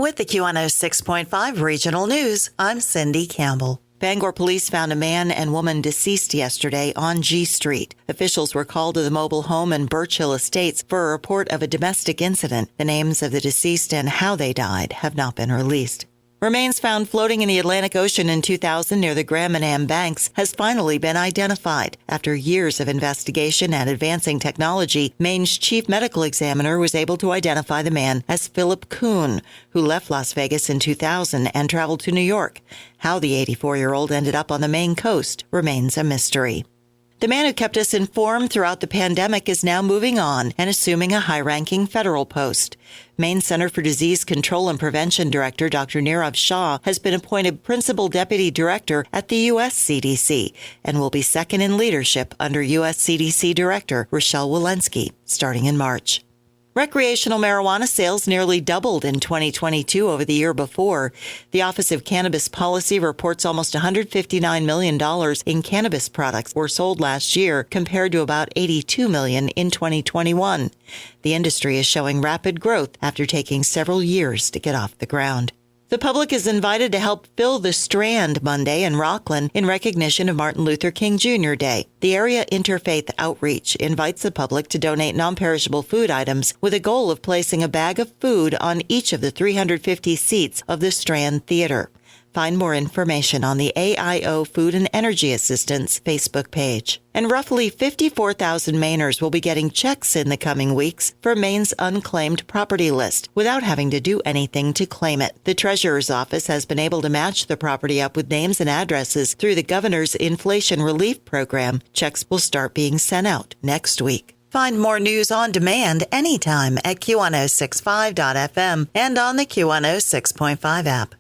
With the Q106.5 Regional News, I'm Cindy Campbell. Bangor police found a man and woman deceased yesterday on G Street. Officials were called to the mobile home in Birch Hill Estates for a report of a domestic incident. The names of the deceased and how they died have not been released. Remains found floating in the Atlantic Ocean in 2000 near the Graham and Am banks has finally been identified. After years of investigation and advancing technology, Maine's chief medical examiner was able to identify the man as Philip Kuhn, who left Las Vegas in 2000 and traveled to New York. How the 84-year-old ended up on the Maine coast remains a mystery. The man who kept us informed throughout the pandemic is now moving on and assuming a high-ranking federal post. Maine Center for Disease Control and Prevention Director Dr. Nirav Shah has been appointed Principal Deputy Director at the U.S. CDC and will be second in leadership under U.S. CDC Director Rochelle Walensky starting in March. Recreational marijuana sales nearly doubled in 2022 over the year before. The Office of Cannabis Policy reports almost $159 million in cannabis products were sold last year, compared to about $82 million in 2021. The industry is showing rapid growth after taking several years to get off the ground. The public is invited to help fill the Strand Monday in Rockland in recognition of Martin Luther King Jr. Day. The Area Interfaith Outreach invites the public to donate non-perishable food items with a goal of placing a bag of food on each of the 350 seats of the Strand Theater. Find more information on the AIO Food and Energy Assistance Facebook page. And roughly 54,000 Mainers will be getting checks in the coming weeks for Maine's unclaimed property list without having to do anything to claim it. The Treasurer's Office has been able to match the property up with names and addresses through the Governor's Inflation Relief Program. Checks will start being sent out next week. Find more news on demand anytime at Q1065.fm and on the Q1065 app.